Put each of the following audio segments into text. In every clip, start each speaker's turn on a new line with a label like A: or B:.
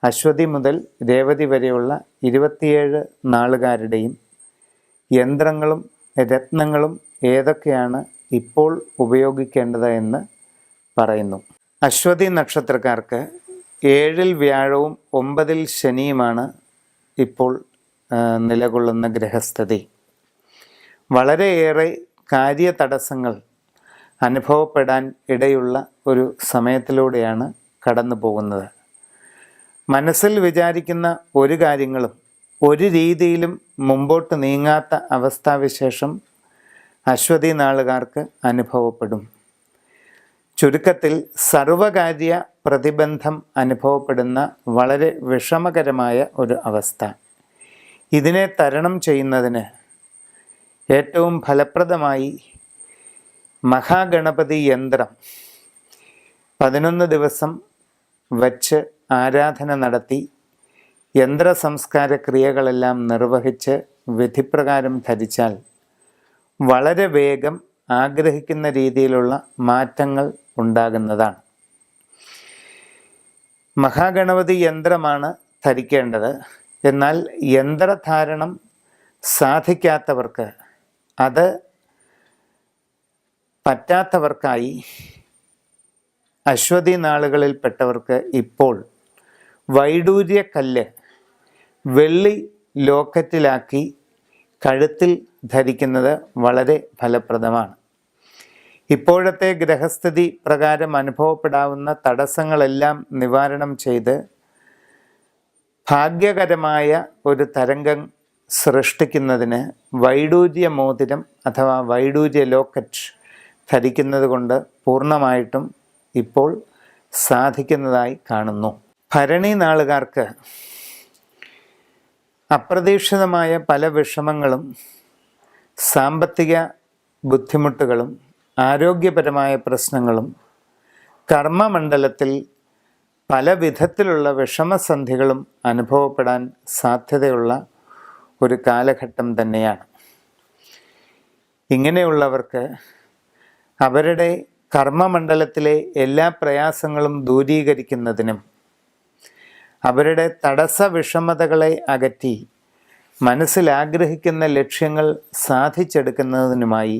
A: അശ്വതി മുതൽ രേവതി വരെയുള്ള 27 നാളുകാരുടെയും യന്ത്രങ്ങളും രത്നങ്ങളും ഏതൊക്കെയാണ് ഇപ്പോൾ ഉപയോഗിക്കേണ്ടത് എന്ന് പറയുന്നു. അശ്വതി നക്ഷത്രക്കാർക്ക് 7-ൽ വ്യാഴവും 9-ൽ ശനിയുമാണ് ഇപ്പോൾ നിലകൊള്ളുന്ന ഗ്രഹസ്ഥിതി. വളരെയേറെ കാര്യതടസ്സങ്ങൾ അനുഭവപ്പെടാൻ ഇടയുള്ള ഒരു സമയത്തിലൂടെയാണ് കടന്നു പോകുന്നത്. മനസ്സിൽ വിചാരിക്കുന്ന ഒരു കാര്യങ്ങളും ഒരു രീതിയിലും മുമ്പോട്ട് നീങ്ങാത്ത അവസ്ഥാവിശേഷം അശ്വതി നാളുകാർക്ക് അനുഭവപ്പെടും. ചുരുക്കത്തിൽ സർവകാര്യ പ്രതിബന്ധം അനുഭവപ്പെടുന്ന വളരെ വിഷമകരമായ ഒരു അവസ്ഥ. ഇതിനെ തരണം ചെയ്യുന്നതിന് ഏറ്റവും ഫലപ്രദമായി മഹാഗണപതി യന്ത്രം 11 ദിവസം വച്ച് ആരാധന നടത്തി യന്ത്ര സംസ്കാര ക്രിയകളെല്ലാം നിർവഹിച്ച് വിധിപ്രകാരം ധരിച്ചാൽ വളരെ വേഗം ആഗ്രഹിക്കുന്ന രീതിയിലുള്ള മാറ്റങ്ങൾ ഉണ്ടാകുന്നതാണ്. മഹാഗണപതി യന്ത്രമാണ് ധരിക്കേണ്ടത്. എന്നാൽ യന്ത്രധാരണം സാധിക്കാത്തവർക്ക്, അത് പറ്റാത്തവർക്കായി അശ്വതി നാളുകളിൽപ്പെട്ടവർക്ക് ഇപ്പോൾ വൈഡൂര്യക്കല്ല് വെള്ളി ലോക്കറ്റിലാക്കി കഴുത്തിൽ ധരിക്കുന്നത് വളരെ ഫലപ്രദമാണ്. ഇപ്പോഴത്തെ ഗ്രഹസ്ഥിതി പ്രകാരം അനുഭവപ്പെടാവുന്ന തടസ്സങ്ങളെല്ലാം നിവാരണം ചെയ്ത് ഭാഗ്യകരമായ ഒരു തരംഗം സൃഷ്ടിക്കുന്നതിന് വൈഡൂര്യ മോതിരം അഥവാ വൈഡൂര്യ ലോക്കറ്റ് ധരിക്കുന്നത് കൊണ്ട് പൂർണ്ണമായിട്ടും ഇപ്പോൾ സാധിക്കുന്നതായി കാണുന്നു. ഭരണി നാളുകാർക്ക് അപ്രതീക്ഷിതമായ പല വിഷമങ്ങളും സാമ്പത്തിക ബുദ്ധിമുട്ടുകളും ആരോഗ്യപരമായ പ്രശ്നങ്ങളും കർമ്മമണ്ഡലത്തിൽ പല വിധത്തിലുള്ള വിഷമസന്ധികളും അനുഭവപ്പെടാൻ സാധ്യതയുള്ള ഒരു കാലഘട്ടം തന്നെയാണ്. ഇങ്ങനെയുള്ളവർക്ക് അവരുടെ കർമ്മമണ്ഡലത്തിലെ എല്ലാ പ്രയാസങ്ങളും ദൂരീകരിക്കുന്നതിനും അവരുടെ തടസ്സ വിഷമതകളെ അകറ്റി മനസ്സിലാഗ്രഹിക്കുന്ന ലക്ഷ്യങ്ങൾ സാധിച്ചെടുക്കുന്നതിനുമായി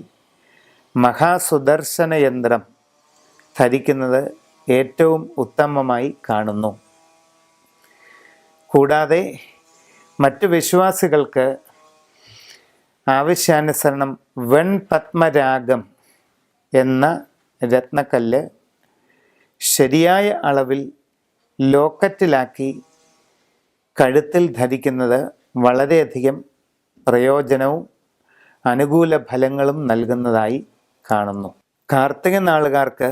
A: മഹാസുദർശന യന്ത്രം ധരിക്കുന്നത് ഏറ്റവും ഉത്തമമായി കാണുന്നു. കൂടാതെ മറ്റു വിശ്വാസികൾക്ക് ആവശ്യാനുസരണം വെൺപത്മരാഗം എന്ന രത്നക്കല്ല് ശരിയായ അളവിൽ ലോക്കറ്റിലാക്കി കഴുത്തിൽ ധരിക്കുന്നത് വളരെയധികം പ്രയോജനവും അനുകൂല ഫലങ്ങളും നൽകുന്നതായി കാണുന്നു. കാർത്തിക നാളുകാർക്ക്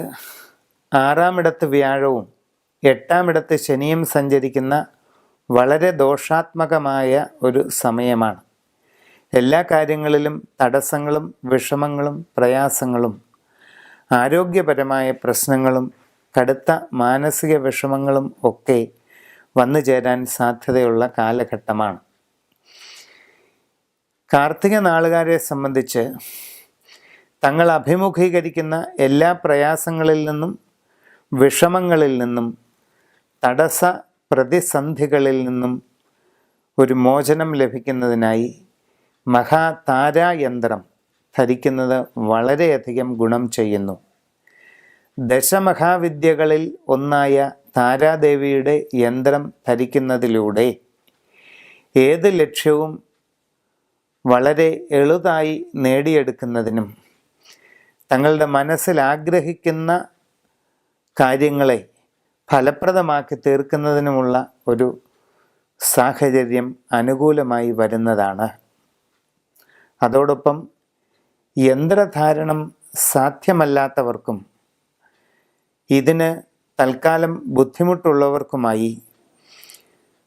A: 6-ാമിടത്ത് വ്യാഴവും 8-ാമിടത്ത് ശനിയും സഞ്ചരിക്കുന്ന വളരെ ദോഷാത്മകമായ ഒരു സമയമാണ്. എല്ലാ കാര്യങ്ങളിലും തടസ്സങ്ങളും വിഷമങ്ങളും പ്രയാസങ്ങളും ആരോഗ്യപരമായ പ്രശ്നങ്ങളും കടുത്ത മാനസിക വിഷമങ്ങളും ഒക്കെ വന്നു ചേരാൻ സാധ്യതയുള്ള കാലഘട്ടമാണ്. കാർത്തിക നാളുകാരെ സംബന്ധിച്ച് തങ്ങൾ അഭിമുഖീകരിക്കുന്ന എല്ലാ പ്രയാസങ്ങളിൽ നിന്നും വിഷമങ്ങളിൽ നിന്നും തടസ്സ പ്രതിസന്ധികളിൽ നിന്നും ഒരു മോചനം ലഭിക്കുന്നതിനായി മഹാതാരായന്ത്രം ധരിക്കുന്നത് വളരെയധികം ഗുണം ചെയ്യുന്നു. ദശമഹാവിദ്യകളിൽ ഒന്നായ താരാദേവിയുടെ യന്ത്രം ധരിക്കുന്നതിലൂടെ ഏത് ലക്ഷ്യവും വളരെ എളുതായി നേടിയെടുക്കുന്നതിനും തങ്ങളുടെ മനസ്സിൽ ആഗ്രഹിക്കുന്ന കാര്യങ്ങളെ ഫലപ്രദമാക്കി തീർക്കുന്നതിനുമുള്ള ഒരു സാഹചര്യം അനുകൂലമായി വരുന്നതാണ്. അതോടൊപ്പം യന്ത്രധാരണം സാധ്യമല്ലാത്തവർക്കും ഇതിന് തൽക്കാലം ബുദ്ധിമുട്ടുള്ളവർക്കുമായി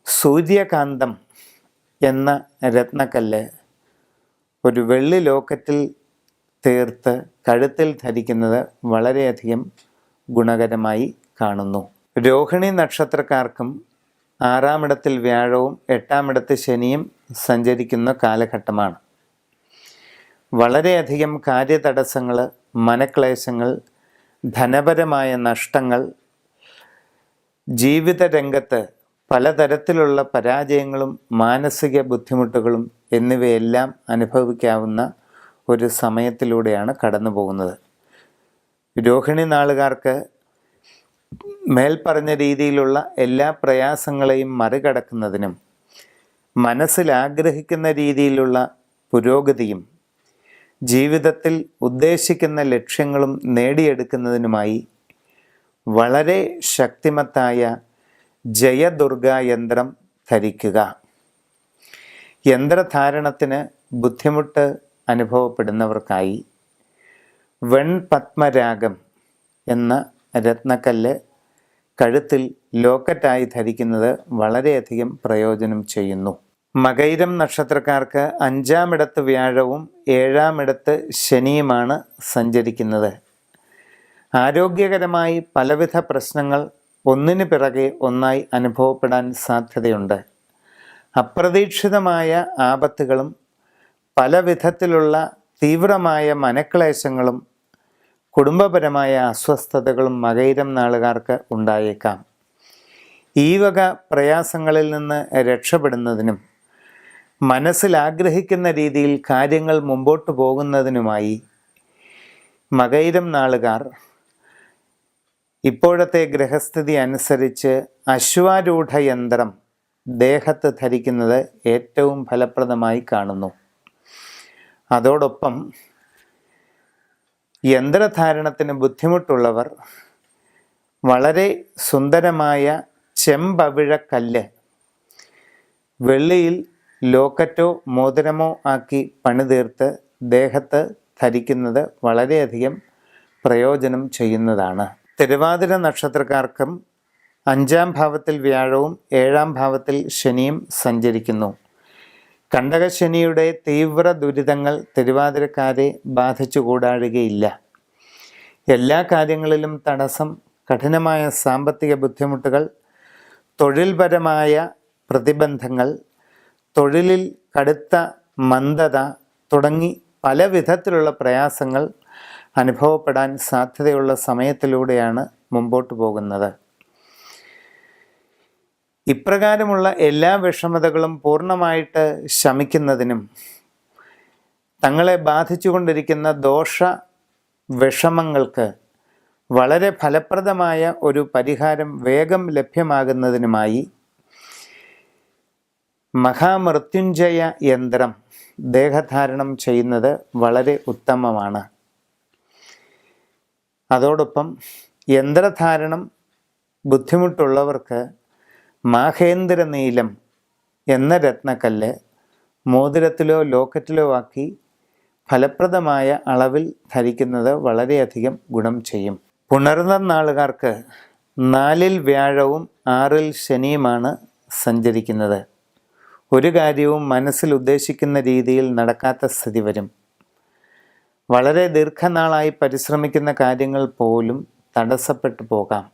A: സൂര്യകാന്തം എന്ന രത്നക്കല്ല് ഒരു വെള്ളി ലോക്കറ്റിൽ തീർത്ത് കഴുത്തിൽ ധരിക്കുന്നത് വളരെയധികം ഗുണകരമായി കാണുന്നു. രോഹിണി നക്ഷത്രക്കാർക്കും 6-ാമിടത്തിൽ വ്യാഴവും 8-ാമിടത്ത് ശനിയും സഞ്ചരിക്കുന്ന കാലഘട്ടമാണ്. വളരെയധികം കാര്യതടസ്സങ്ങൾ, മനക്ലേശങ്ങൾ, ധനപരമായ നഷ്ടങ്ങൾ, ജീവിത രംഗത്ത് പലതരത്തിലുള്ള പരാജയങ്ങളും മാനസിക ബുദ്ധിമുട്ടുകളും എന്നിവയെല്ലാം അനുഭവിക്കാവുന്ന ഒരു സമയത്തിലൂടെയാണ് കടന്നു പോകുന്നത്. രോഹിണി നാളുകാർക്ക് മേൽപ്പറഞ്ഞ രീതിയിലുള്ള എല്ലാ പ്രയാസങ്ങളെയും മറികടക്കുന്നതിനും മനസ്സിൽ ആഗ്രഹിക്കുന്ന രീതിയിലുള്ള പുരോഗതിയും ജീവിതത്തിൽ ഉദ്ദേശിക്കുന്ന ലക്ഷ്യങ്ങളും നേടിയെടുക്കുന്നതിനുമായി വളരെ ശക്തിമത്തായ ജയദുർഗ യന്ത്രം ധരിക്കുക. യന്ത്രധാരണത്തിന് ബുദ്ധിമുട്ട് അനുഭവപ്പെടുന്നവർക്കായി വെൺപത്മരാഗം എന്ന രത്നക്കല്ല് കഴുത്തിൽ ലോക്കറ്റായി ധരിക്കുന്നത് വളരെയധികം പ്രയോജനം ചെയ്യുന്നു. മകയിരം നക്ഷത്രക്കാർക്ക് 5-ാം ഇടത്ത് വ്യാഴവും 7-ാം ഇടത്ത് ശനിയുമാണ് സഞ്ചരിക്കുന്നത്. ആരോഗ്യകരമായി പലവിധ പ്രശ്നങ്ങൾ ഒന്നിനു പിറകെ ഒന്നായി അനുഭവപ്പെടാൻ സാധ്യതയുണ്ട്. അപ്രതീക്ഷിതമായ ആപത്തുകളും പല വിധത്തിലുള്ള തീവ്രമായ മനക്ലേശങ്ങളും കുടുംബപരമായ അസ്വസ്ഥതകളും മകയിരം നാളുകാർക്ക് ഉണ്ടായേക്കാം. ഈ വക പ്രയാസങ്ങളിൽ നിന്ന് രക്ഷപ്പെടുന്നതിനും മനസ്സിൽ ആഗ്രഹിക്കുന്ന രീതിയിൽ കാര്യങ്ങൾ മുമ്പോട്ട് പോകുന്നതിനുമായി മകയിരം നാളുകാർ ഇപ്പോഴത്തെ ഗ്രഹസ്ഥിതി അനുസരിച്ച് അശ്വാരൂഢ യന്ത്രം ദേഹത്ത് ധരിക്കുന്നത് ഏറ്റവും ഫലപ്രദമായി കാണുന്നു. അതോടൊപ്പം യന്ത്രധാരണത്തിന് ബുദ്ധിമുട്ടുള്ളവർ വളരെ സുന്ദരമായ ചെമ്പവിഴക്കല്ല് വെള്ളിയിൽ ലോക്കറ്റോ മോതിരമോ ആക്കി പണിതീർത്ത് ദേഹത്ത് ധരിക്കുന്നത് വളരെയധികം പ്രയോജനം ചെയ്യുന്നതാണ്. തിരുവാതിര നക്ഷത്രക്കാർക്കും 5-ാം ഭാവത്തിൽ വ്യാഴവും 7-ാം ഭാവത്തിൽ ശനിയും സഞ്ചരിക്കുന്നു. കണ്ടകശനിയുടെ തീവ്ര ദുരിതങ്ങൾ തിരുവാതിരക്കാരെ ബാധിച്ചു കൂടാഴുകയില്ല. എല്ലാ കാര്യങ്ങളിലും തടസ്സം, കഠിനമായ സാമ്പത്തിക ബുദ്ധിമുട്ടുകൾ, തൊഴിൽപരമായ പ്രതിബന്ധങ്ങൾ, തൊഴിലിൽ കടുത്ത മന്ദത തുടങ്ങി പല വിധത്തിലുള്ള പ്രയാസങ്ങൾ അനുഭവപ്പെടാൻ സാധ്യതയുള്ള സമയത്തിലൂടെയാണ് മുമ്പോട്ട് പോകുന്നത്. ഇപ്രകാരമുള്ള എല്ലാ വിഷമതകളും പൂർണ്ണമായിട്ട് ശമിക്കുന്നതിനും തങ്ങളെ ബാധിച്ചുകൊണ്ടിരിക്കുന്ന ദോഷ വിഷമങ്ങൾക്ക് വളരെ ഫലപ്രദമായ ഒരു പരിഹാരം വേഗം ലഭ്യമാകുന്നതിനുമായി മഹാമൃത്യുഞ്ജയ യന്ത്രം ദേഹധാരണം ചെയ്യുന്നത് വളരെ ഉത്തമമാണ്. അതോടൊപ്പം യന്ത്രധാരണം ബുദ്ധിമുട്ടുള്ളവർക്ക് മാഹേന്ദ്ര നീലം എന്ന രത്നക്കല്ല് മോതിരത്തിലോ ലോക്കറ്റിലോ ആക്കി ഫലപ്രദമായ അളവിൽ ധരിക്കുന്നത് വളരെയധികം ഗുണം ചെയ്യും. പുണർന്ന നാളുകാർക്ക് 4-ൽ വ്യാഴവും 6-ൽ ശനിയുമാണ് സഞ്ചരിക്കുന്നത്. ഒരു കാര്യവും മനസ്സിൽ ഉദ്ദേശിക്കുന്ന രീതിയിൽ നടക്കാത്ത സ്ഥിതി വരും. വളരെ ദീർഘനാളായി പരിശ്രമിക്കുന്ന കാര്യങ്ങൾ പോലും തടസ്സപ്പെട്ടു പോകാം.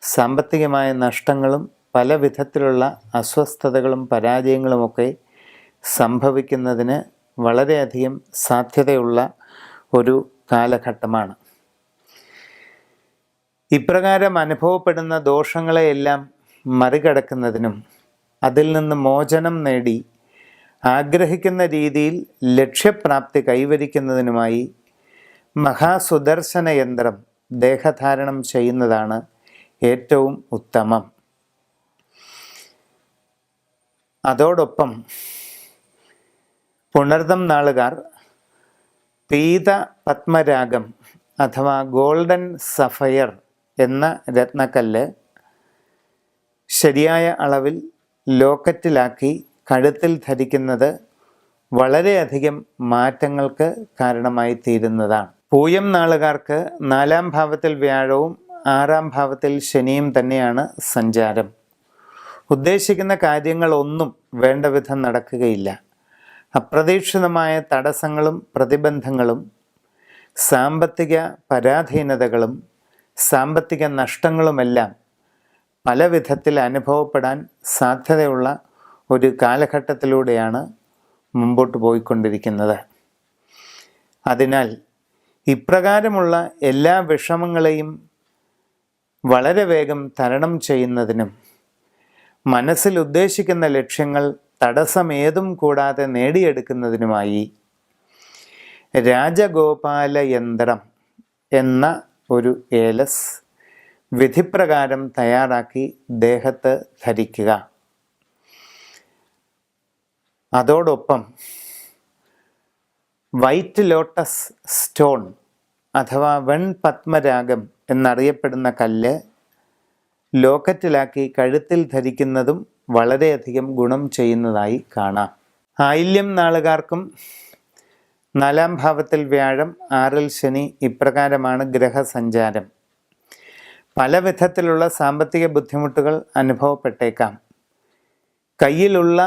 A: സാമ്പത്തികമായ നഷ്ടങ്ങളും പല വിധത്തിലുള്ള അസ്വസ്ഥതകളും പരാജയങ്ങളുമൊക്കെ സംഭവിക്കുന്നതിന് വളരെയധികം സാധ്യതയുള്ള ഒരു കാലഘട്ടമാണ്. ഇപ്രകാരം അനുഭവപ്പെടുന്ന ദോഷങ്ങളെയെല്ലാം മറികടക്കുന്നതിനും അതിൽ നിന്ന് മോചനം നേടി ആഗ്രഹിക്കുന്ന രീതിയിൽ ലക്ഷ്യപ്രാപ്തി കൈവരിക്കുന്നതിനുമായി മഹാസുദർശന യന്ത്രം ദേഹധാരണം ചെയ്യുന്നതാണ് ഏറ്റവും ഉത്തമം. അതോടൊപ്പം പുണർദം നാളുകാർ പീത പത്മരാഗം അഥവാ ഗോൾഡൻ സഫയർ എന്ന രത്നക്കല്ല് ശരിയായ അളവിൽ ലോക്കറ്റിലാക്കി കഴുത്തിൽ ധരിക്കുന്നത് വളരെയധികം മാറ്റങ്ങൾക്ക് കാരണമായി തീരുന്നതാണ്. പൂയം നാളുകാർക്ക് 4-ാം ഭാവത്തിൽ വ്യാഴവും 6-ാം ഭാവത്തിൽ ശനിയും തന്നെയാണ് സഞ്ചാരം. ഉദ്ദേശിക്കുന്ന കാര്യങ്ങളൊന്നും വേണ്ട വിധം നടക്കുകയില്ല. അപ്രതീക്ഷിതമായ തടസ്സങ്ങളും പ്രതിബന്ധങ്ങളും സാമ്പത്തിക പരാധീനതകളും സാമ്പത്തിക നഷ്ടങ്ങളുമെല്ലാം പല വിധത്തിൽ അനുഭവപ്പെടാൻ സാധ്യതയുള്ള ഒരു കാലഘട്ടത്തിലൂടെയാണ് മുമ്പോട്ട് പോയിക്കൊണ്ടിരിക്കുന്നത്. അതിനാൽ ഇപ്രകാരമുള്ള എല്ലാ വിഷമങ്ങളെയും വളരെ വേഗം തരണം ചെയ്യുന്നതിനും മനസ്സിൽ ഉദ്ദേശിക്കുന്ന ലക്ഷ്യങ്ങൾ തടസ്സമേതും കൂടാതെ നേടിയെടുക്കുന്നതിനുമായി രാജഗോപാല യന്ത്രം എന്ന ഒരു ഏലസ് വിധിപ്രകാരം തയ്യാറാക്കി ദേഹത്ത് ധരിക്കുക. അതോടൊപ്പം വൈറ്റ് ലോട്ടസ് സ്റ്റോൺ അഥവാ വെൺപത്മരാഗം എന്നറിയപ്പെടുന്ന കല്ല് ലോക്കറ്റിലാക്കി കഴുത്തിൽ ധരിക്കുന്നതും വളരെയധികം ഗുണം ചെയ്യുന്നതായി കാണാം. ആയില്യം നാളുകാർക്കും 4-ാം ഭാവത്തിൽ വ്യാഴം, 6-ൽ ശനി, ഇപ്രകാരമാണ് ഗ്രഹസഞ്ചാരം. പല വിധത്തിലുള്ള സാമ്പത്തിക ബുദ്ധിമുട്ടുകൾ അനുഭവപ്പെട്ടേക്കാം. കയ്യിലുള്ള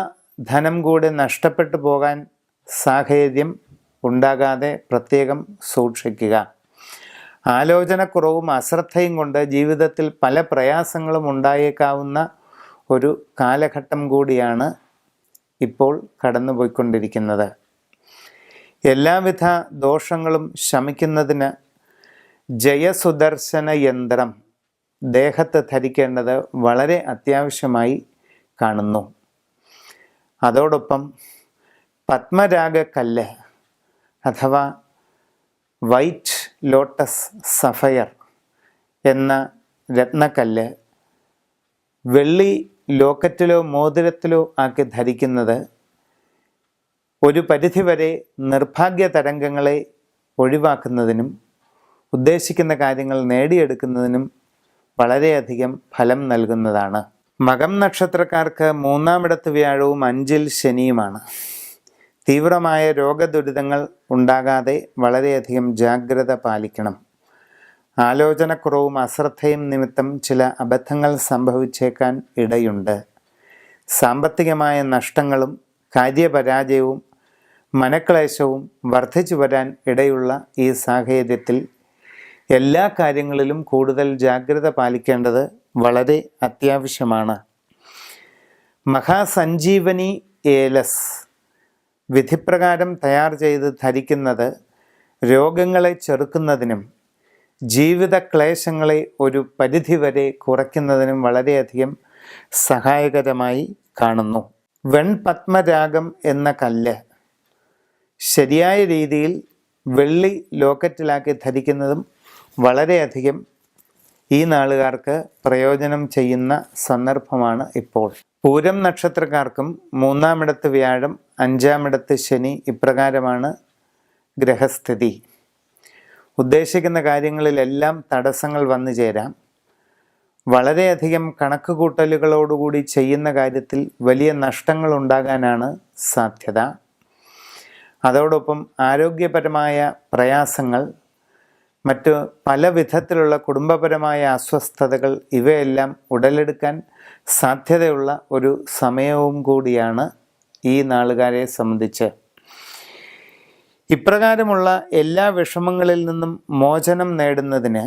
A: ധനം കൂടെ നഷ്ടപ്പെട്ടു പോകാൻ സാഹചര്യം ഉണ്ടാകാതെ പ്രത്യേകം സൂക്ഷിക്കുക. ആലോചനക്കുറവും അശ്രദ്ധയും കൊണ്ട് ജീവിതത്തിൽ പല പ്രയാസങ്ങളും ഉണ്ടായേക്കാവുന്ന ഒരു കാലഘട്ടം കൂടിയാണ് ഇപ്പോൾ കടന്നുപോയിക്കൊണ്ടിരിക്കുന്നത്. എല്ലാവിധ ദോഷങ്ങളും ശമിക്കുന്നതിന് ജയസുദർശന യന്ത്രം ദേഹത്ത് ധരിക്കേണ്ടത് വളരെ അത്യാവശ്യമായി കാണുന്നു. അതോടൊപ്പം പത്മരാഗക്കല്ല് അഥവാ വൈറ്റ് ലോട്ടസ് സഫയർ എന്ന രത്നക്കല്ല് വെള്ളി ലോക്കറ്റിലോ മോതിരത്തിലോ ആക്കി ധരിക്കുന്നത് ഒരു പരിധിവരെ നിർഭാഗ്യ തരംഗങ്ങളെ ഒഴിവാക്കുന്നതിനും ഉദ്ദേശിക്കുന്ന കാര്യങ്ങൾ നേടിയെടുക്കുന്നതിനും വളരെയധികം ഫലം നൽകുന്നതാണ്. മകം നക്ഷത്രക്കാർക്ക് 3-ാമിടത്ത് വ്യാഴവും 5-ൽ ശനിയുമാണ്. തീവ്രമായ രോഗദുരിതങ്ങൾ ഉണ്ടാകാതെ വളരെയധികം ജാഗ്രത പാലിക്കണം. ആലോചനക്കുറവും അശ്രദ്ധയും നിമിത്തം ചില അബദ്ധങ്ങൾ സംഭവിച്ചേക്കാൻ ഇടയുണ്ട്. സാമ്പത്തികമായ നഷ്ടങ്ങളും കാര്യപരാജയവും മനക്ലേശവും വർദ്ധിച്ചു വരാൻ ഇടയുള്ള ഈ സാഹചര്യത്തിൽ എല്ലാ കാര്യങ്ങളിലും കൂടുതൽ ജാഗ്രത പാലിക്കേണ്ടത് വളരെ അത്യാവശ്യമാണ്. മഹാസഞ്ജീവനി ഏലസ് വിധിപ്രകാരം തയ്യാർ ചെയ്ത് ധരിക്കുന്നത് രോഗങ്ങളെ ചെറുക്കുന്നതിനും ജീവിത ക്ലേശങ്ങളെ ഒരു പരിധിവരെ കുറയ്ക്കുന്നതിനും വളരെയധികം സഹായകരമായി കാണുന്നു. വെൺപത്മരാഗം എന്ന കല്ല് ശരിയായ രീതിയിൽ വെള്ളി ലോക്കറ്റിലാക്കി ധരിക്കുന്നതും വളരെയധികം ഈ നാളുകാർക്ക് പ്രയോജനം ചെയ്യുന്ന സന്ദർഭമാണ് ഇപ്പോൾ. പൂരം നക്ഷത്രക്കാർക്കും 3-ാമിടത്ത് വ്യാഴം, 5-ാമിടത്ത് ശനി, ഇപ്രകാരമാണ് ഗ്രഹസ്ഥിതി. ഉദ്ദേശിക്കുന്ന കാര്യങ്ങളിലെല്ലാം തടസ്സങ്ങൾ വന്നു ചേരാം. വളരെയധികം കണക്കുകൂട്ടലുകളോടുകൂടി ചെയ്യുന്ന കാര്യത്തിൽ വലിയ നഷ്ടങ്ങൾ ഉണ്ടാകാനാണ് സാധ്യത. അതോടൊപ്പം ആരോഗ്യപരമായ പ്രയാസങ്ങൾ, മറ്റ് പല വിധത്തിലുള്ള കുടുംബപരമായ അസ്വസ്ഥതകൾ ഇവയെല്ലാം ഉടലെടുക്കാൻ സാധ്യതയുള്ള ഒരു സമയവും കൂടിയാണ് ഈ നാളുകാരെ സംബന്ധിച്ച്. ഇപ്രകാരമുള്ള എല്ലാ വിഷമങ്ങളിൽ നിന്നും മോചനം നേടുന്നതിന്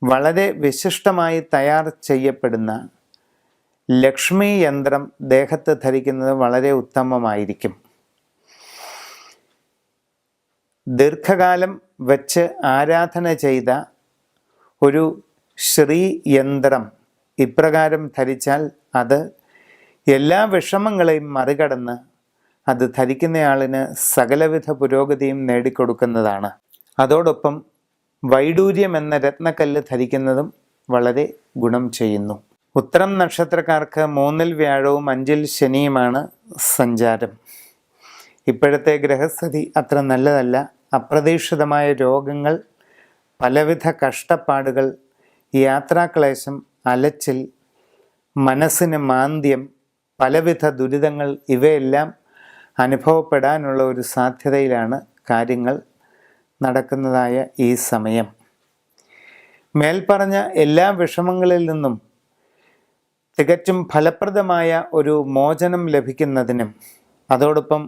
A: വളരെ വിശിഷ്ടമായി തയ്യാർ ചെയ്യപ്പെടുന്ന ലക്ഷ്മി യന്ത്രം ദേഹത്ത് ധരിക്കുന്നത് വളരെ ഉത്തമമായിരിക്കും. ദീർഘകാലം വച്ച് ആരാധന ചെയ്ത ഒരു ശ്രീ യന്ത്രം ഇപ്രകാരം ധരിച്ചാൽ അത് എല്ലാ വിഷമങ്ങളെയും മറികടന്ന് അത് ധരിക്കുന്നയാളിന് സകലവിധ പുരോഗതിയും നേടിക്കൊടുക്കുന്നതാണ്. അതോടൊപ്പം വൈഡൂര്യം എന്ന രത്നക്കല്ല് ധരിക്കുന്നതും വളരെ ഗുണം ചെയ്യുന്നു. ഉത്തരം നക്ഷത്രക്കാർക്ക് 3-ൽ വ്യാഴവും 5-ൽ ശനിയുമാണ് സഞ്ചാരം. ഇപ്പോഴത്തെ ഗ്രഹസ്ഥിതി അത്ര നല്ലതല്ല. അപ്രതീക്ഷിതമായ രോഗങ്ങൾ, പലവിധ കഷ്ടപ്പാടുകൾ, യാത്രാക്ലേശം, അലച്ചിൽ, മനസ്സിന് മാന്ദ്യം, പലവിധ ദുരിതങ്ങൾ ഇവയെല്ലാം അനുഭവപ്പെടാനുള്ള ഒരു സാധ്യതയിലാണ് കാര്യങ്ങൾ നടക്കുന്നതായ ഈ സമയം. മേൽപ്പറഞ്ഞ എല്ലാ വിഷമങ്ങളിൽ നിന്നും തികച്ചും ഫലപ്രദമായ ഒരു മോചനം ലഭിക്കുന്നതിനും അതോടൊപ്പം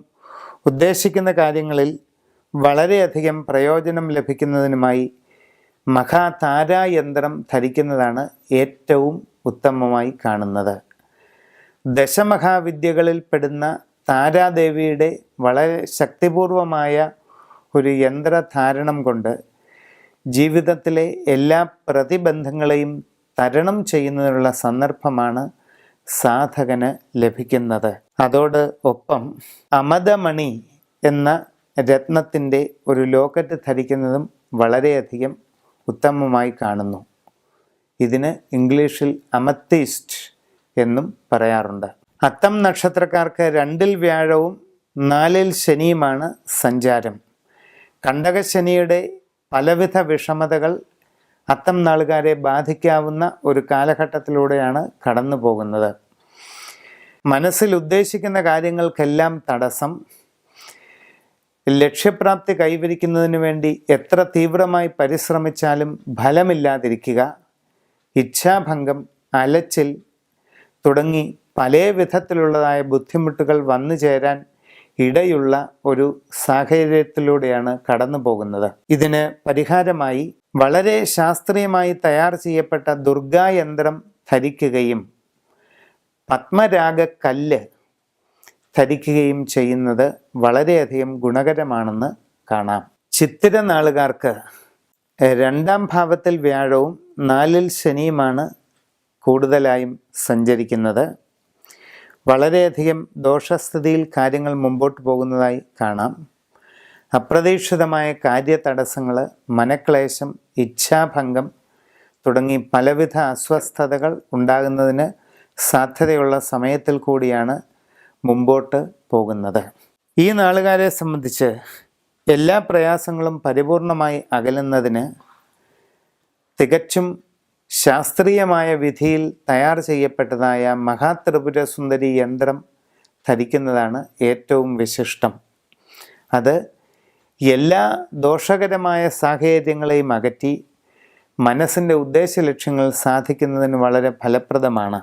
A: ഉദ്ദേശിക്കുന്ന കാര്യങ്ങളിൽ വളരെയധികം പ്രയോജനം ലഭിക്കുന്നതിനുമായി മഹാതാരായന്ത്രം ധരിക്കുന്നതാണ് ഏറ്റവും ഉത്തമമായി കാണുന്നത്. ദശമഹാവിദ്യകളിൽ പെടുന്ന താരാദേവിയുടെ വളരെ ശക്തിപൂർവമായ ഒരു യന്ത്രധാരണം കൊണ്ട് ജീവിതത്തിലെ എല്ലാ പ്രതിബന്ധങ്ങളെയും തരണം ചെയ്യുന്നതിനുള്ള സന്ദർഭമാണ് സാധകന് ലഭിക്കുന്നത്. അതോട് ഒപ്പം അമതമണി എന്ന രത്നത്തിൻ്റെ ഒരു ലോക്കറ്റ് ധരിക്കുന്നതും വളരെയധികം ഉത്തമമായി കാണുന്നു. ഇതിന് ഇംഗ്ലീഷിൽ അമത്തിസ്റ്റ് എന്നും പറയാറുണ്ട്. അത്തം നക്ഷത്രക്കാർക്ക് 2-ൽ വ്യാഴവും 4-ൽ ശനിയുമാണ് സഞ്ചാരം. കണ്ടകശനിയുടെ പലവിധ വിഷമതകൾ അത്തം നാളുകാരെ ബാധിക്കാവുന്ന ഒരു കാലഘട്ടത്തിലൂടെയാണ് കടന്നു പോകുന്നത്. മനസ്സിൽ ഉദ്ദേശിക്കുന്ന കാര്യങ്ങൾക്കെല്ലാം തടസ്സം, ലക്ഷ്യപ്രാപ്തി കൈവരിക്കുന്നതിന് വേണ്ടി എത്ര തീവ്രമായി പരിശ്രമിച്ചാലും ഫലമില്ലാതിരിക്കുക, ഇച്ഛാഭംഗം, അലച്ചിൽ തുടങ്ങി പല വിധത്തിലുള്ളതായ ബുദ്ധിമുട്ടുകൾ വന്നു ചേരാൻ ഇടയുള്ള ഒരു സാഹചര്യത്തിലൂടെയാണ് കടന്നു പോകുന്നത്. ഇതിന് പരിഹാരമായി വളരെ ശാസ്ത്രീയമായി തയ്യാർ ചെയ്യപ്പെട്ട ദുർഗായന്ത്രം ധരിക്കുകയും പത്മരാഗ കല്ല് ധരിക്കുകയും ചെയ്യുന്നത് വളരെയധികം ഗുണകരമാണെന്ന് കാണാം. ചിത്തിര നാളുകാർക്ക് 2-ാം ഭാവത്തിൽ വ്യാഴവും 4-ൽ ശനിയുമാണ് കൂടുതലായും സഞ്ചരിക്കുന്നത്. വളരെയധികം ദോഷസ്ഥിതിയിൽ കാര്യങ്ങൾ മുമ്പോട്ട് പോകുന്നതായി കാണാം. അപ്രതീക്ഷിതമായ കാര്യതടസ്സങ്ങൾ, മനക്ലേശം, ഇച്ഛാഭംഗം തുടങ്ങി പലവിധ അസ്വസ്ഥതകൾ ഉണ്ടാകുന്നതിന് സാധ്യതയുള്ള സമയത്തിൽ കൂടിയാണ് മുമ്പോട്ട് പോകുന്നത്. ഈ നാളുകാരെ സംബന്ധിച്ച് എല്ലാ പ്രയാസങ്ങളും പരിപൂർണമായി അകലുന്നതിന് തികച്ചും ശാസ്ത്രീയമായ വിധിയിൽ തയ്യാർ ചെയ്യപ്പെട്ടതായ മഹാത്രിപുര സുന്ദരി യന്ത്രം ധരിക്കുന്നതാണ് ഏറ്റവും വിശിഷ്ടം. അത് എല്ലാ ദോഷകരമായ സാഹചര്യങ്ങളെയും അകറ്റി മനസ്സിൻ്റെ ഉദ്ദേശ ലക്ഷ്യങ്ങൾ സാധിക്കുന്നതിന് വളരെ ഫലപ്രദമാണ്.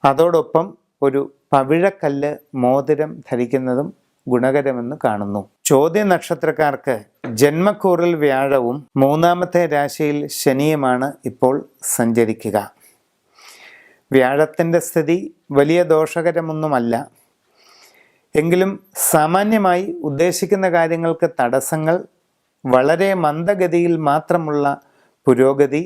A: അതോടൊപ്പം ഒരു പവിഴക്കല്ല് മോതിരം ധരിക്കുന്നതും ഗുണകരമെന്ന് കാണുന്നു. ചോദ്യ നക്ഷത്രക്കാർക്ക് ജന്മക്കൂറിൽ വ്യാഴവും 3-ാമത്തെ രാശിയിൽ ശനിയുമാണ് ഇപ്പോൾ സഞ്ചരിക്കുക. വ്യാഴത്തിൻ്റെ സ്ഥിതി വലിയ ദോഷകരമൊന്നുമല്ല. എങ്കിലും സാമാന്യമായി ഉദ്ദേശിക്കുന്ന കാര്യങ്ങൾക്ക് തടസ്സങ്ങൾ, വളരെ മന്ദഗതിയിൽ മാത്രമുള്ള പുരോഗതി,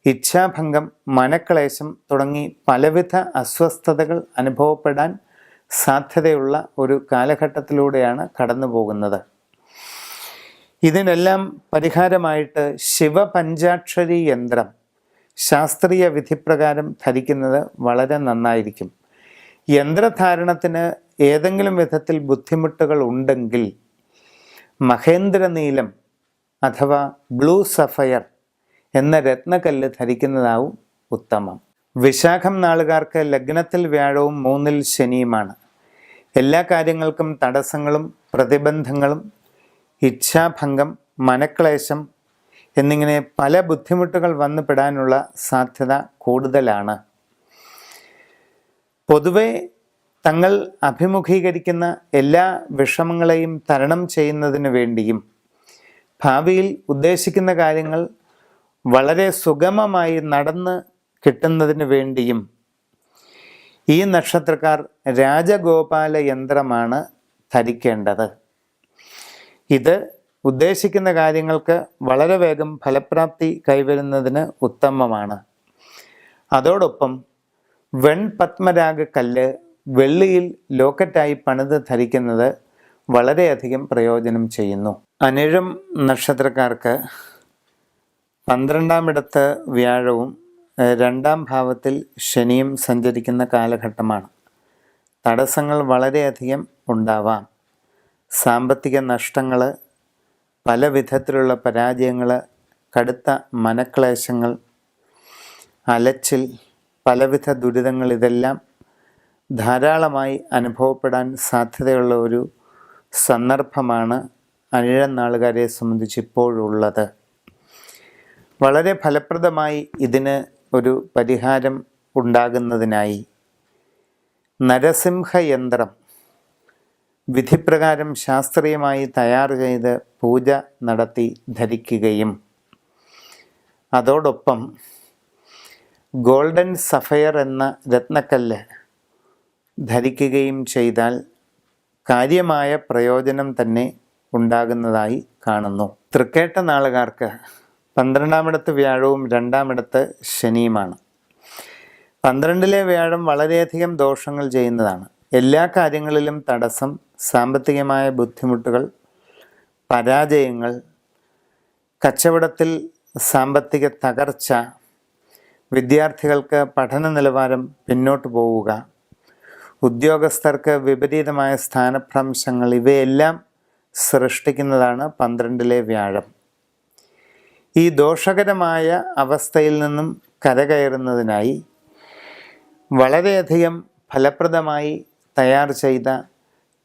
A: ഇച്ഛാഭംഗം, മനക്ലേശം തുടങ്ങി പലവിധ അസ്വസ്ഥതകൾ അനുഭവപ്പെടാൻ സാധ്യതയുള്ള ഒരു കാലഘട്ടത്തിലൂടെയാണ് കടന്നു പോകുന്നത്. ഇതിനെല്ലാം പരിഹാരമായിട്ട് ശിവപഞ്ചാക്ഷരി യന്ത്രം ശാസ്ത്രീയ വിധിപ്രകാരം ധരിക്കുന്നത് വളരെ നന്നായിരിക്കും. യന്ത്രധാരണത്തിന് ഏതെങ്കിലും വിധത്തിൽ ബുദ്ധിമുട്ടുകൾ ഉണ്ടെങ്കിൽ മഹേന്ദ്രനീലം അഥവാ ബ്ലൂ സഫയർ എന്ന രത്നക്കല്ല് ധരിക്കുന്നതാവും ഉത്തമം. വിശാഖം നാളുകാർക്ക് ലഗ്നത്തിൽ വ്യാഴവും 3-ൽ ശനിയുമാണ്. എല്ലാ കാര്യങ്ങൾക്കും തടസ്സങ്ങളും പ്രതിബന്ധങ്ങളും, ഇച്ഛാഭംഗം, മനക്ലേശം എന്നിങ്ങനെ പല ബുദ്ധിമുട്ടുകൾ വന്നു പെടാനുള്ള സാധ്യത കൂടുതലാണ്. പൊതുവെ തങ്ങൾ അഭിമുഖീകരിക്കുന്ന എല്ലാ വിഷമങ്ങളെയും തരണം ചെയ്യുന്നതിന് വേണ്ടിയും ഭാവിയിൽ ഉദ്ദേശിക്കുന്ന കാര്യങ്ങൾ വളരെ സുഗമമായി നടന്ന് കിട്ടുന്നതിന് വേണ്ടിയും ഈ നക്ഷത്രക്കാർ രാജഗോപാല യന്ത്രമാണ് ധരിക്കേണ്ടത്. ഇത് ഉദ്ദേശിക്കുന്ന കാര്യങ്ങൾക്ക് വളരെ വേഗം ഫലപ്രാപ്തി കൈവരുന്നതിന് ഉത്തമമാണ്. അതോടൊപ്പം വെൺപത്മരാഗ കല്ല് വെള്ളിയിൽ ലോക്കറ്റായി പണിത് ധരിക്കുന്നത് വളരെയധികം പ്രയോജനം ചെയ്യുന്നു. അനിഴം നക്ഷത്രക്കാർക്ക് 12-ാം ഇടത്ത് വ്യാഴവും 2-ാം ഭാവത്തിൽ ശനിയും സഞ്ചരിക്കുന്ന കാലഘട്ടമാണ്. തടസ്സങ്ങൾ വളരെയധികം ഉണ്ടാവാം. സാമ്പത്തിക നഷ്ടങ്ങൾ, പല വിധത്തിലുള്ള പരാജയങ്ങൾ, കടുത്ത മനക്ലേശങ്ങൾ, അലച്ചിൽ, പലവിധ ദുരിതങ്ങൾ ഇതെല്ലാം ധാരാളമായി അനുഭവപ്പെടാൻ സാധ്യതയുള്ള ഒരു സന്ദർഭമാണ് അനിഴം നാളുകാരെ സംബന്ധിച്ച് ഇപ്പോഴുള്ളത്. വളരെ ഫലപ്രദമായി ഇതിന് ഒരു പരിഹാരം ഉണ്ടാകുന്നതിനായി നരസിംഹയന്ത്രം വിധിപ്രകാരം ശാസ്ത്രീയമായി തയ്യാർ ചെയ്ത് പൂജ നടത്തി ധരിക്കുകയും അതോടൊപ്പം ഗോൾഡൻ സഫയർ എന്ന രത്നക്കല്ല് ധരിക്കുകയും ചെയ്താൽ കാര്യമായ പ്രയോജനം തന്നെ ഉണ്ടാകുന്നതായി കാണുന്നു. തൃക്കേട്ട നാളുകാർക്ക് 12-ാം ഇടത്ത് വ്യാഴവും 2-ാം ഇടത്ത് ശനിയുമാണ്. 12-ലെ വ്യാഴം വളരെയധികം ദോഷങ്ങൾ ചെയ്യുന്നതാണ്. എല്ലാ കാര്യങ്ങളിലും തടസ്സം, സാമ്പത്തികമായ ബുദ്ധിമുട്ടുകൾ, പരാജയങ്ങൾ, കച്ചവടത്തിൽ സാമ്പത്തിക തകർച്ച, വിദ്യാർത്ഥികൾക്ക് പഠന നിലവാരം പിന്നോട്ട് പോവുക, ഉദ്യോഗസ്ഥർക്ക് വിപരീതമായ സ്ഥാനഭ്രംശങ്ങൾ, ഇവയെല്ലാം സൃഷ്ടിക്കുന്നതാണ് 12-ലെ വ്യാഴം. ഈ ദോഷകരമായ അവസ്ഥയിൽ നിന്നും കരകയറുന്നതിനായി വളരെയധികം ഫലപ്രദമായി തയ്യാർ ചെയ്ത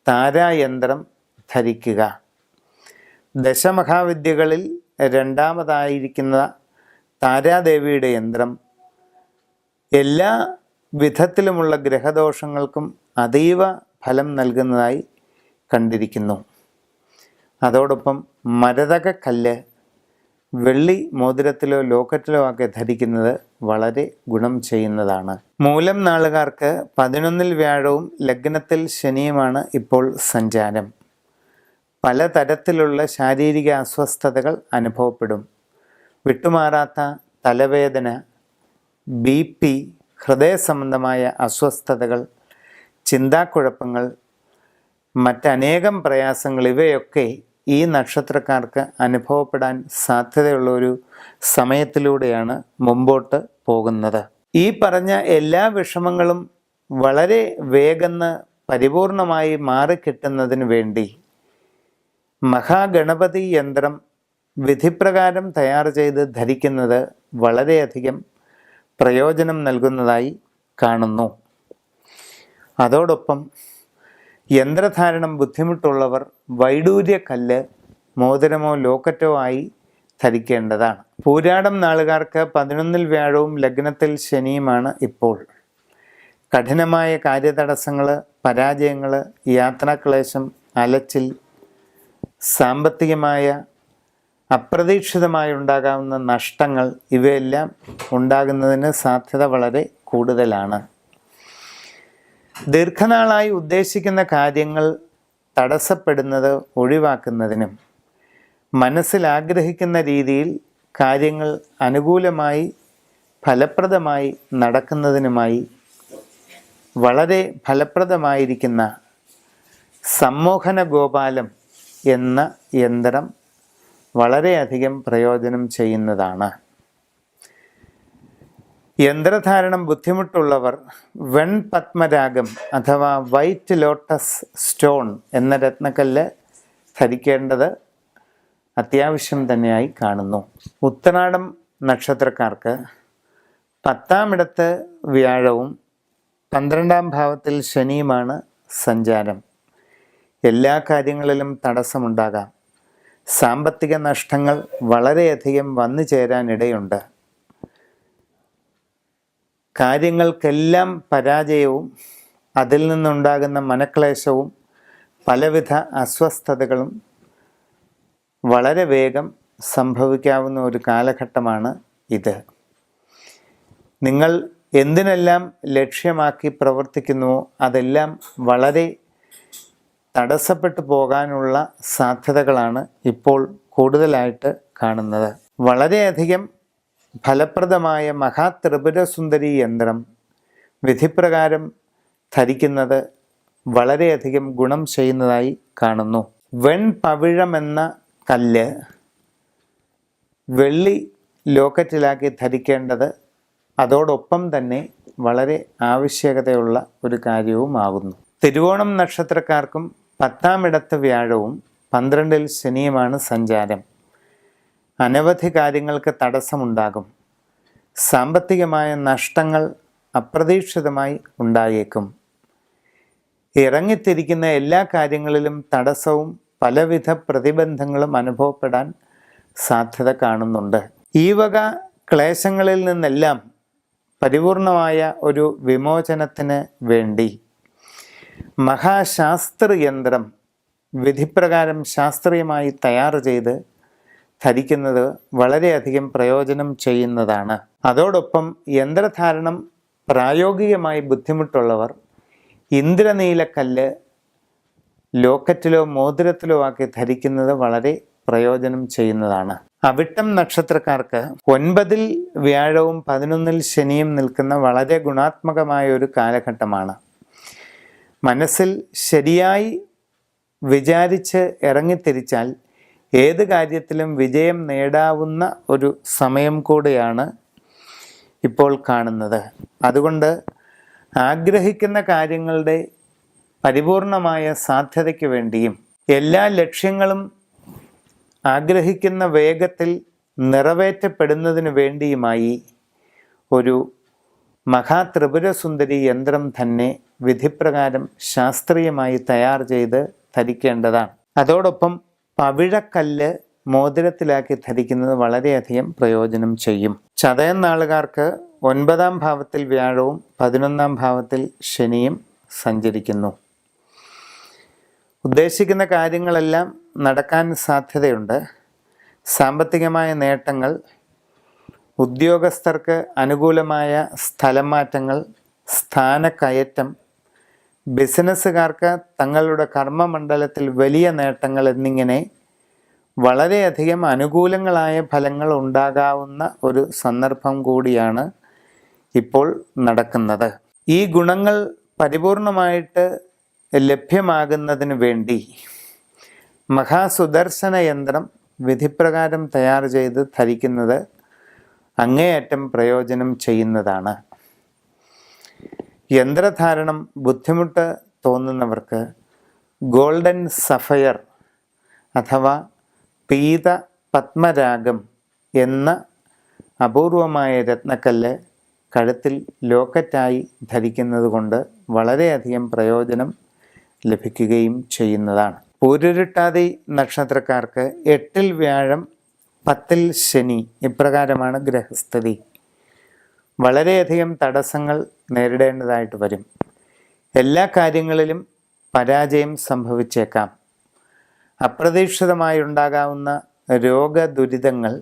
A: താരായന്ത്രം ധരിക്കുക. ദശമഹാവിദ്യകളിൽ രണ്ടാമതായിരിക്കുന്ന താരാദേവിയുടെ യന്ത്രം എല്ലാ വിധത്തിലുമുള്ള ഗ്രഹദോഷങ്ങൾക്കും അതീവ ഫലം നൽകുന്നതായി കണ്ടിരിക്കുന്നു. അതോടൊപ്പം മരതക കല്ല് വെള്ളി മോതിരത്തിലോ ലോക്കറ്റിലോ ഒക്കെ ധരിക്കുന്നത് വളരെ ഗുണം ചെയ്യുന്നതാണ്. മൂലം നാളുകാർക്ക് 11-ൽ വ്യാഴവും ലഗ്നത്തിൽ ശനിയുമാണ് ഇപ്പോൾ സഞ്ചാരം. പലതരത്തിലുള്ള ശാരീരിക അസ്വസ്ഥതകൾ അനുഭവപ്പെടും. വിട്ടുമാറാത്ത തലവേദന, BP, ഹൃദയ സംബന്ധമായ അസ്വസ്ഥതകൾ, ചിന്താക്കുഴപ്പങ്ങൾ, മറ്റനേകം പ്രയാസങ്ങൾ, ഇവയൊക്കെ ഈ നക്ഷത്രക്കാർക്ക് അനുഭവപ്പെടാൻ സാധ്യതയുള്ള ഒരു സമയത്തിലൂടെയാണ് മുമ്പോട്ട് പോകുന്നത്. ഈ പറഞ്ഞ എല്ലാ വിഷമങ്ങളും വളരെ വേഗം പരിപൂർണമായി മാറിക്കിട്ടുന്നതിന് വേണ്ടി മഹാഗണപതി യന്ത്രം വിധിപ്രകാരം തയ്യാർ ചെയ്ത് ധരിക്കുന്നത് വളരെയധികം പ്രയോജനം നൽകുന്നതായി കാണുന്നു. അതോടൊപ്പം യന്ത്രധാരണം ബുദ്ധിമുട്ടുള്ളവർ വൈഡൂര്യക്കല്ല് മോതിരമോ ലോക്കറ്റോ ആയി ധരിക്കേണ്ടതാണ്. പൂരാടം നാളുകാർക്ക് 11-ൽ വ്യാഴവും ലഗ്നത്തിൽ ശനിയുമാണ് ഇപ്പോൾ. കഠിനമായ കാര്യതടസ്സങ്ങൾ, പരാജയങ്ങൾ, യാത്രാക്ലേശം, അലച്ചിൽ, സാമ്പത്തികമായ അപ്രതീക്ഷിതമായി ഉണ്ടാകാവുന്ന നഷ്ടങ്ങൾ, ഇവയെല്ലാം ഉണ്ടാകുന്നതിന് സാധ്യത വളരെ കൂടുതലാണ്. ദീർഘനാളായി ഉദ്ദേശിക്കുന്ന കാര്യങ്ങൾ തടസ്സപ്പെടുന്നത് ഒഴിവാക്കുന്നതിനും മനസ്സിൽ ആഗ്രഹിക്കുന്ന രീതിയിൽ കാര്യങ്ങൾ അനുകൂലമായി ഫലപ്രദമായി നടക്കുന്നതിനുമായി വളരെ ഫലപ്രദമായിരിക്കുന്ന സമ്മോഹന ഗോപാലം എന്ന യന്ത്രം വളരെയധികം പ്രയോജനം ചെയ്യുന്നതാണ്. യന്ത്രധാരണം ബുദ്ധിമുട്ടുള്ളവർ വെൺപത്മരാഗം അഥവാ വൈറ്റ് ലോട്ടസ് സ്റ്റോൺ എന്ന രത്നക്കല്ല് ധരിക്കേണ്ടത് അത്യാവശ്യം തന്നെയായി കാണുന്നു. ഉത്തരാടം നക്ഷത്രക്കാർക്ക് 10-ാം ഇടത്ത് വ്യാഴവും 12-ാം ഭാവത്തിൽ ശനിയുമാണ് സഞ്ചാരം. എല്ലാ കാര്യങ്ങളിലും തടസ്സമുണ്ടാകാം. സാമ്പത്തിക നഷ്ടങ്ങൾ വളരെയധികം വന്നു ചേരാനിടയുണ്ട്. കാര്യങ്ങൾക്കെല്ലാം പരാജയവും അതിൽ നിന്നുണ്ടാകുന്ന മനക്ലേശവും പലവിധ അസ്വസ്ഥതകളും വളരെ വേഗം സംഭവിക്കാവുന്ന ഒരു കാലഘട്ടമാണ് ഇത്. നിങ്ങൾ എന്തിനെല്ലാം ലക്ഷ്യമാക്കി പ്രവർത്തിക്കുന്നുവോ അതെല്ലാം വളരെ തടസ്സപ്പെട്ടു പോകാനുള്ള സാധ്യതകളാണ് ഇപ്പോൾ കൂടുതലായിട്ട് കാണുന്നത്. വളരെയധികം ഫലപ്രദമായ മഹാത്രിപുരസുന്ദരി യന്ത്രം വിധിപ്രകാരം ധരിക്കുന്നത് വളരെയധികം ഗുണം ചെയ്യുന്നതായി കാണുന്നു. വെൺപവിഴമെന്ന കല്ല് വെള്ളി ലോക്കറ്റിലാക്കി ധരിക്കേണ്ടത് അതോടൊപ്പം തന്നെ വളരെ ആവശ്യകതയുള്ള ഒരു കാര്യവുമാകുന്നു. തിരുവോണം നക്ഷത്രക്കാർക്കും 10-ാം ഇടത്ത് വ്യാഴവും 12-ൽ ശനിയുമാണ് സഞ്ചാരം. അനവധി കാര്യങ്ങൾക്ക് തടസ്സമുണ്ടാകും. സാമ്പത്തികമായ നഷ്ടങ്ങൾ അപ്രതീക്ഷിതമായി ഉണ്ടായേക്കും. ഇറങ്ങിത്തിരിക്കുന്ന എല്ലാ കാര്യങ്ങളിലും തടസ്സവും പലവിധ പ്രതിബന്ധങ്ങളും അനുഭവപ്പെടാൻ സാധ്യത കാണുന്നുണ്ട്. ഈ വക ക്ലേശങ്ങളിൽ നിന്നെല്ലാം പരിപൂർണമായ ഒരു വിമോചനത്തിന് വേണ്ടി മഹാശാസ്ത്രയന്ത്രം വിധിപ്രകാരം ശാസ്ത്രീയമായി തയ്യാർ ചെയ്ത് ധരിക്കുന്നത് വളരെയധികം പ്രയോജനം ചെയ്യുന്നതാണ്. അതോടൊപ്പം യന്ത്രധാരണം പ്രായോഗികമായി ബുദ്ധിമുട്ടുള്ളവർ ഇന്ദ്രനീലക്കല്ല് ലോക്കറ്റിലോ മോതിരത്തിലോ ആക്കി ധരിക്കുന്നത് വളരെ പ്രയോജനം ചെയ്യുന്നതാണ്. അവിട്ടം നക്ഷത്രക്കാർക്ക് 9-ൽ വ്യാഴവും 11-ൽ ശനിയും നിൽക്കുന്ന വളരെ ഗുണാത്മകമായ ഒരു കാലഘട്ടമാണ്. മനസ്സിൽ ശരിയായി വിചാരിച്ച് ഇറങ്ങിത്തിരിച്ചാൽ ഏത് കാര്യത്തിലും വിജയം നേടാവുന്ന ഒരു സമയം കൂടെയാണ് ഇപ്പോൾ കാണുന്നത്. അതുകൊണ്ട് ആഗ്രഹിക്കുന്ന കാര്യങ്ങളുടെ പരിപൂർണമായ സാധ്യതയ്ക്ക് വേണ്ടിയും എല്ലാ ലക്ഷ്യങ്ങളും ആഗ്രഹിക്കുന്ന വേഗത്തിൽ നിറവേറ്റപ്പെടുന്നതിന് വേണ്ടിയുമായി ഒരു മഹാത്രിപുരസുന്ദരി യന്ത്രം തന്നെ വിധിപ്രകാരം ശാസ്ത്രീയമായി തയ്യാർ ചെയ്ത് ധരിക്കേണ്ടതാണ്. അതോടൊപ്പം പവിഴക്കല്ല് മോതിരത്തിലാക്കി ധരിക്കുന്നത് വളരെയധികം പ്രയോജനം ചെയ്യും. ചതയം നാളുകാർക്ക് 9-ാം ഭാവത്തിൽ വ്യാഴവും 11-ാം ഭാവത്തിൽ ശനിയും സഞ്ചരിക്കുന്നു. ഉദ്ദേശിക്കുന്ന കാര്യങ്ങളെല്ലാം നടക്കാൻ സാധ്യതയുണ്ട്. സാമ്പത്തികമായ നേട്ടങ്ങൾ, ഉദ്യോഗസ്ഥർക്ക് അനുകൂലമായ സ്ഥലം മാറ്റങ്ങൾ, സ്ഥാനക്കയറ്റം, ബിസിനസ്സുകാർക്ക് തങ്ങളുടെ കർമ്മമണ്ഡലത്തിൽ വലിയ നേട്ടങ്ങൾ എന്നിങ്ങനെ വളരെയധികം അനുകൂലങ്ങളായ ഫലങ്ങൾ ഉണ്ടാകാവുന്ന ഒരു സന്ദർഭം കൂടിയാണ് ഇപ്പോൾ നടക്കുന്നത്. ഈ ഗുണങ്ങൾ പരിപൂർണമായിട്ട് ലഭ്യമാകുന്നതിന് വേണ്ടി മഹാസുദർശന യന്ത്രം വിധിപ്രകാരം തയ്യാർ ചെയ്ത് ധരിക്കുന്നത് അങ്ങേയറ്റം പ്രയോജനം ചെയ്യുന്നതാണ്. യന്ത്രധാരണം ബുദ്ധിമുട്ട് തോന്നുന്നവർക്ക് ഗോൾഡൻ സഫയർ അഥവാ പീത പത്മരാഗം എന്ന അപൂർവമായ രത്നക്കല്ല് കഴുത്തിൽ ലോക്കറ്റായി ധരിക്കുന്നത് കൊണ്ട് വളരെയധികം പ്രയോജനം ലഭിക്കുകയും ചെയ്യുന്നതാണ്. പൂരുരുട്ടാതി നക്ഷത്രക്കാർക്ക് 8-ൽ വ്യാഴം 10-ൽ ശനി ഇപ്രകാരമാണ് ഗ്രഹസ്ഥിതി. വളരെയധികം തടസ്സങ്ങൾ നേരിടേണ്ടതായിട്ട് വരും. എല്ലാ കാര്യങ്ങളിലും പരാജയം സംഭവിച്ചേക്കാം. അപ്രതീക്ഷിതമായി ഉണ്ടാകാവുന്ന രോഗദുരിതങ്ങൾ,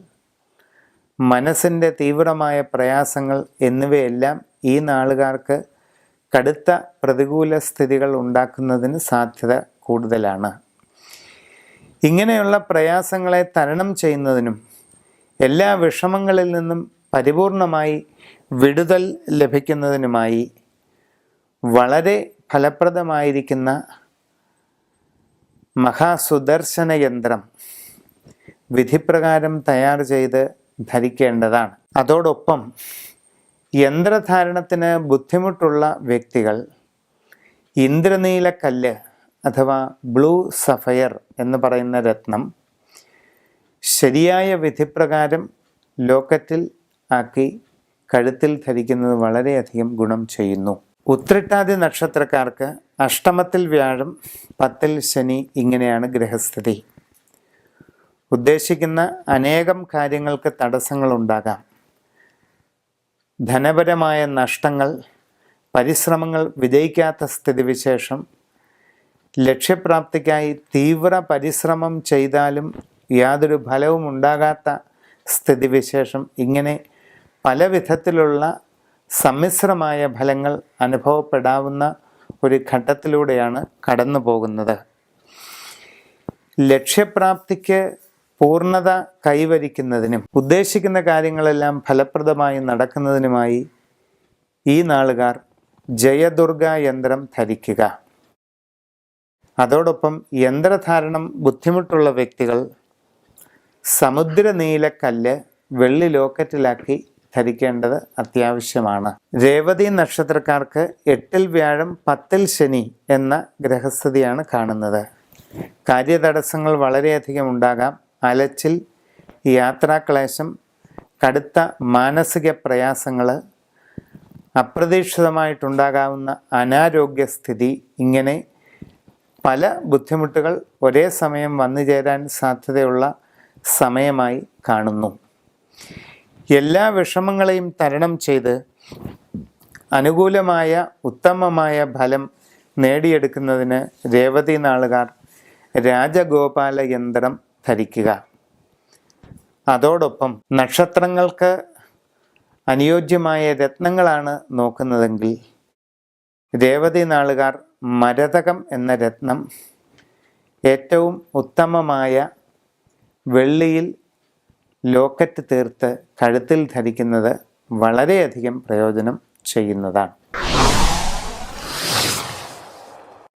A: മനസ്സിൻ്റെ തീവ്രമായ പ്രയാസങ്ങൾ എന്നിവയെല്ലാം ഈ നാളുകാർക്ക് കടുത്ത പ്രതികൂല സ്ഥിതികൾ ഉണ്ടാക്കുന്നതിന് സാധ്യത കൂടുതലാണ്. ഇങ്ങനെയുള്ള പ്രയാസങ്ങളെ തരണം ചെയ്യുന്നതിനും എല്ലാ വിഷമങ്ങളിൽ നിന്നും പരിപൂർണമായി വിടുതൽ ലഭിക്കുന്നതിനുമായി വളരെ ഫലപ്രദമായിരിക്കുന്ന മഹാസുദർശന യന്ത്രം വിധിപ്രകാരം തയ്യാർ ചെയ്ത് ധരിക്കേണ്ടതാണ്. അതോടൊപ്പം യന്ത്രധാരണത്തിന് ബുദ്ധിമുട്ടുള്ള വ്യക്തികൾ ഇന്ദ്രനീലക്കല്ല് അഥവാ ബ്ലൂ സഫയർ എന്ന് പറയുന്ന രത്നം ശരിയായ വിധിപ്രകാരം ലോക്കറ്റിൽ ആക്കി കഴുത്തിൽ ധരിക്കുന്നത് വളരെയധികം ഗുണം ചെയ്യുന്നു. ഉത്രട്ടാതി നക്ഷത്രക്കാർക്ക് അഷ്ടമത്തിൽ വ്യാഴം 10-ൽ ശനി ഇങ്ങനെയാണ് ഗ്രഹസ്ഥിതി. ഉദ്ദേശിക്കുന്ന അനേകം കാര്യങ്ങൾക്ക് തടസ്സങ്ങളുണ്ടാകാം. ധനപരമായ നഷ്ടങ്ങൾ, പരിശ്രമങ്ങൾ വിജയിക്കാത്ത സ്ഥിതിവിശേഷം, ലക്ഷ്യപ്രാപ്തിക്കായി തീവ്ര പരിശ്രമം ചെയ്താലും യാതൊരു ഫലവും ഉണ്ടാകാത്ത സ്ഥിതിവിശേഷം, ഇങ്ങനെ പല വിധത്തിലുള്ള സമ്മിശ്രമായ ഫലങ്ങൾ അനുഭവപ്പെടാവുന്ന ഒരു ഘട്ടത്തിലൂടെയാണ് കടന്നു പോകുന്നത്. ലക്ഷ്യപ്രാപ്തിക്ക് പൂർണ്ണത കൈവരിക്കുന്നതിനും ഉദ്ദേശിക്കുന്ന കാര്യങ്ങളെല്ലാം ഫലപ്രദമായി നടക്കുന്നതിനുമായി ഈ നാളുകാർ ജയദുർഗ യന്ത്രം ധരിക്കുക. അതോടൊപ്പം യന്ത്രധാരണം ബുദ്ധിമുട്ടുള്ള വ്യക്തികൾ സമുദ്രനീലക്കല്ല് വെള്ളി ലോക്കറ്റിലാക്കി ധരിക്കേണ്ടത് അത്യാവശ്യമാണ്. രേവതി നക്ഷത്രക്കാർക്ക് 8-ൽ വ്യാഴം 10-ൽ ശനി എന്ന ഗ്രഹസ്ഥിതിയാണ് കാണുന്നത്. കാര്യതടസ്സങ്ങൾ വളരെയധികം ഉണ്ടാകാം. അലച്ചിൽ, യാത്രാക്ലേശം, കടുത്ത മാനസിക പ്രയാസങ്ങൾ, അപ്രതീക്ഷിതമായിട്ടുണ്ടാകാവുന്ന അനാരോഗ്യസ്ഥിതി, ഇങ്ങനെ പല ബുദ്ധിമുട്ടുകൾ ഒരേ സമയം വന്നു ചേരാൻ സാധ്യതയുള്ള സമയമായി കാണുന്നു. എല്ലാ വിഷമങ്ങളെയും തരണം ചെയ്ത് അനുകൂലമായ ഉത്തമമായ ഫലം നേടിയെടുക്കുന്നതിന് രേവതി നാളുകാർ രാജഗോപാല യന്ത്രം ധരിക്കുക. അതോടൊപ്പം നക്ഷത്രങ്ങൾക്ക് അനുയോജ്യമായ രത്നങ്ങളാണ് നോക്കുന്നതെങ്കിൽ രേവതി നാളുകാർ മരതകം എന്ന രത്നം ഏറ്റവും ഉത്തമമായ വെള്ളിയിൽ ലോക്കറ്റ് തീർത്ത് കഴുത്തിൽ ധരിക്കുന്നത് വളരെയധികം പ്രയോജനം ചെയ്യുന്നതാണ്.